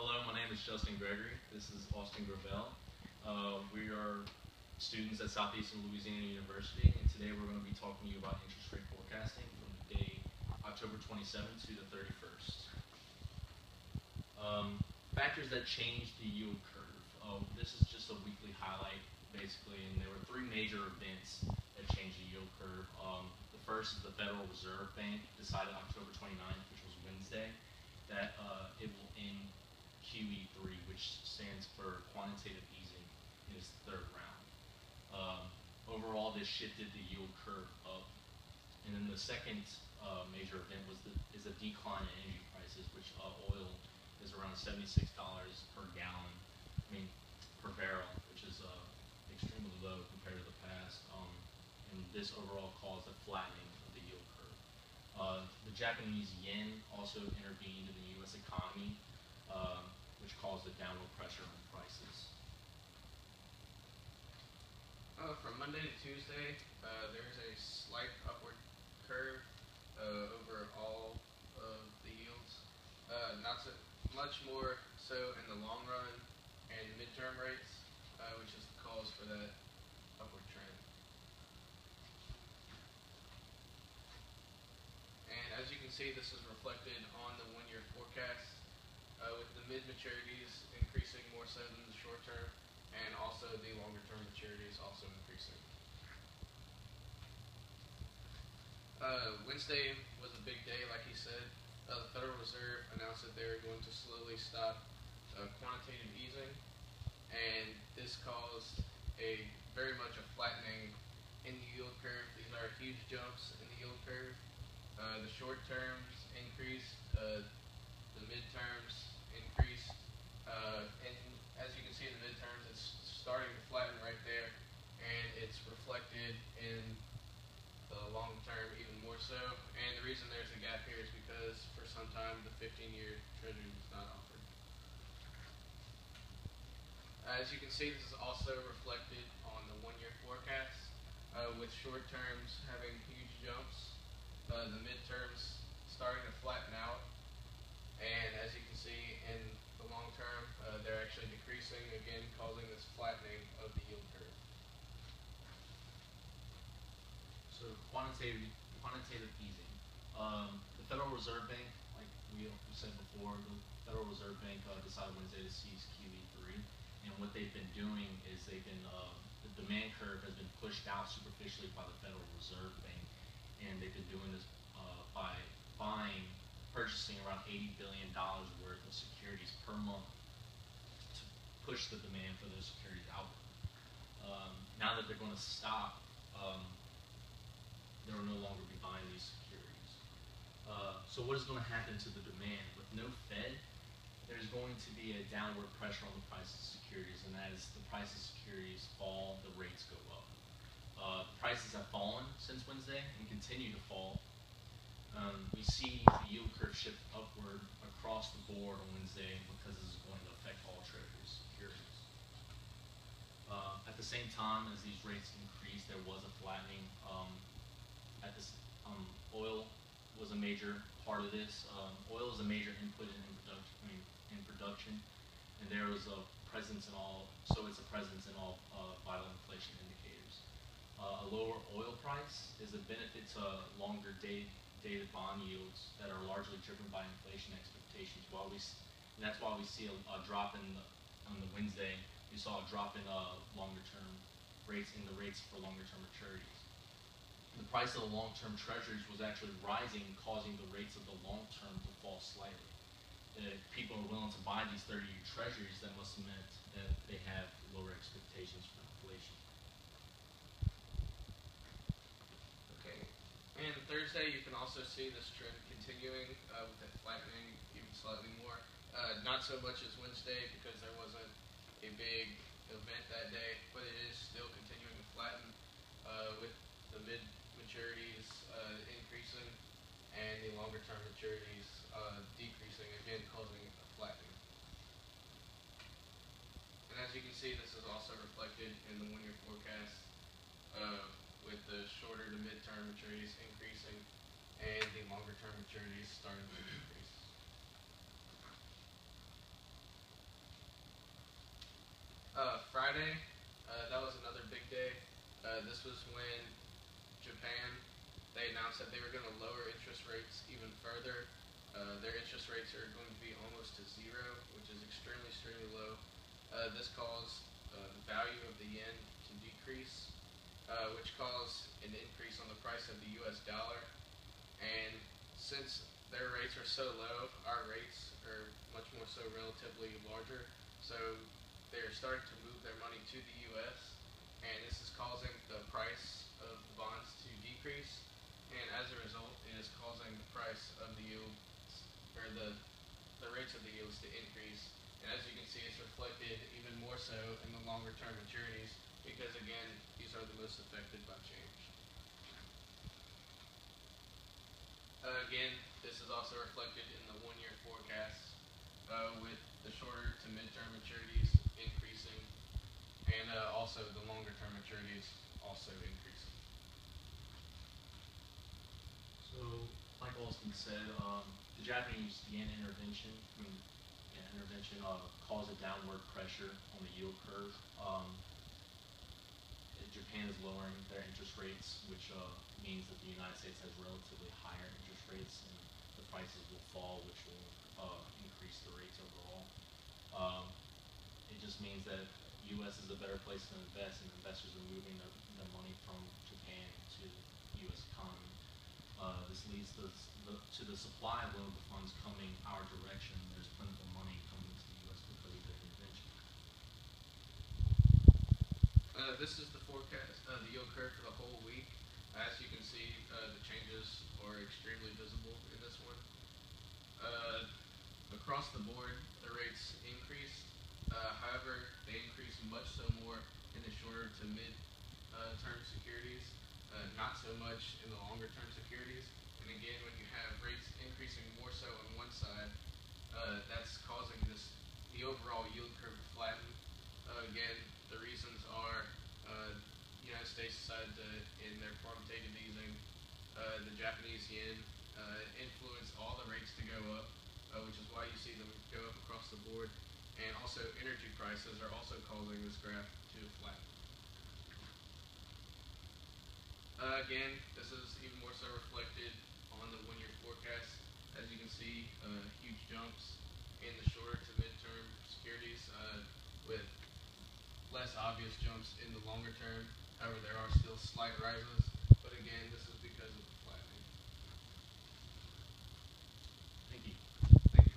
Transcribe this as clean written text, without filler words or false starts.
Hello, my name is Justin Gregory. This is Austin Gravelle. We are students at Southeastern Louisiana University, and today we're going to be talking to you about interest rate forecasting from the day October 27th to the 31st. Factors that change the yield curve. This is just a weekly highlight, basically, and there were three major events that changed the yield curve. The first is the Federal Reserve Bank decided October 29th, which was Wednesday, that it will end QE3, which stands for quantitative easing, in its third round. Overall, this shifted the yield curve up. And then the second major event is a decline in energy prices, which oil is around $76 per gallon, per barrel, which is extremely low compared to the past. And this overall caused a flattening of the yield curve. The Japanese yen also intervened in the U.S. economy, which caused a downward pressure on prices. From Monday to Tuesday, there's a slight upward curve over all of the yields. Not so much more so in the long run and midterm rates, which is the cause for that upward trend. And as you can see, this is reflected on the one-year forecast, with the mid-maturities increasing more so than the short term, and also the longer-term maturities also increasing. Wednesday was a big day, like he said. The Federal Reserve announced that they're going to slowly stop quantitative easing, and this caused very much a flattening in the yield curve. These are huge jumps in the yield curve. The short terms increased, the midterms increased, and as you can see in the midterms, it's starting to flatten right there, and it's reflected in the long term even more so. And the reason there's a gap here is because for some time the 15-year treasury was not offered. As you can see, this is also reflected on the one-year forecast, with short terms having huge jumps, the midterms starting to flatten out, and as you can see in the long term, they're actually decreasing, again causing this flattening of the yield curve. So quantitative easing. The Federal Reserve Bank, like we said before, the Federal Reserve Bank decided Wednesday to cease QE3, and what they've been doing is the demand curve has been pushed out superficially by the Federal Reserve Bank, and they've been doing this by purchasing around $80 billion worth of securities per month to push the demand for those securities out. Now that they're going to stop, they will no longer be buying these securities. So what is going to happen to the demand? With no Fed, there's going to be a downward pressure on the price of securities, and that is the price of securities fall, the rates go up. Prices have fallen since Wednesday and continue to fall. We see the yield curve shift upward across the board on Wednesday because this is going to affect all Treasury securities. At the same time as these rates increased, there was a flattening. Oil was a major part of this. Oil is a major input in production, and there was a presence in all. So it's a presence in all vital inflation indicators. A lower oil price is a benefit to longer dated bond yields that are largely driven by inflation expectations. And that's why we see a drop on the Wednesday. We saw a drop in longer-term rates in the rates for longer-term maturities. The price of the long-term treasuries was actually rising, causing the rates of the long-term to fall slightly. If people are willing to buy these 30-year treasuries, that must have meant that they have lower expectations for inflation. Okay, and Thursday you can also see this trend continuing with that flattening even slightly more. Not so much as Wednesday because there wasn't a big event that day, but it is still continuing to flatten with the mid-maturities increasing and the longer-term maturities decreasing, again causing a flattening. And as you can see, this is also reflected in the one-year forecast, with the shorter to mid-term maturities increasing and the longer-term maturities starting to decrease. Friday, that was another big day. This was when Japan, they announced that they were going to lower interest rates even further. Their interest rates are going to be almost to zero, which is extremely low. This caused the value of the yen to decrease, which caused an increase on the price of the U.S. dollar. And since their rates are so low, our rates are much more so relatively larger. So they're starting to move their money to the U.S., and this is causing the price of the bonds to decrease. And as a result, it is causing the price of the yields, or the rates of the yields to increase. And as you can see, it's reflected even more so in the longer term maturities because, again, these are the most affected by change. Again, this is also reflected in the one-year forecast with the shorter to mid-term maturities increasing and also the longer-term maturities also increasing. So, like Austin said, the Japanese yen intervention, caused a downward pressure on the yield curve. Japan is lowering their interest rates, which means that the United States has relatively higher interest rates, and the prices will fall, which will increase the rates overall. Um, it just means that U.S. is a better place to invest, and investors are moving their money from Japan to the U.S. economy. This leads to the supply of local funds coming our direction. There's plentiful money coming to the U.S. because of their intervention. This is the forecast, the yield curve for the whole week. As you can see, the changes are extremely visible in this one. Across the board, the rates increased. However, they increased much so more in the shorter to mid-term securities, not so much in the longer-term securities. And again, when you have rates increasing more so on one side, that's causing the overall yield curve to flatten. Again, the reasons are the United States decided to, in their quantitative easing, the Japanese yen influenced all the rates to go up, which is why you see them go up across the board. And also, energy prices are also causing this graph to flatten. Again, this is even more so reflected on the one-year forecast. As you can see, huge jumps in the shorter to mid-term securities with less obvious jumps in the longer term. However, there are still slight rises.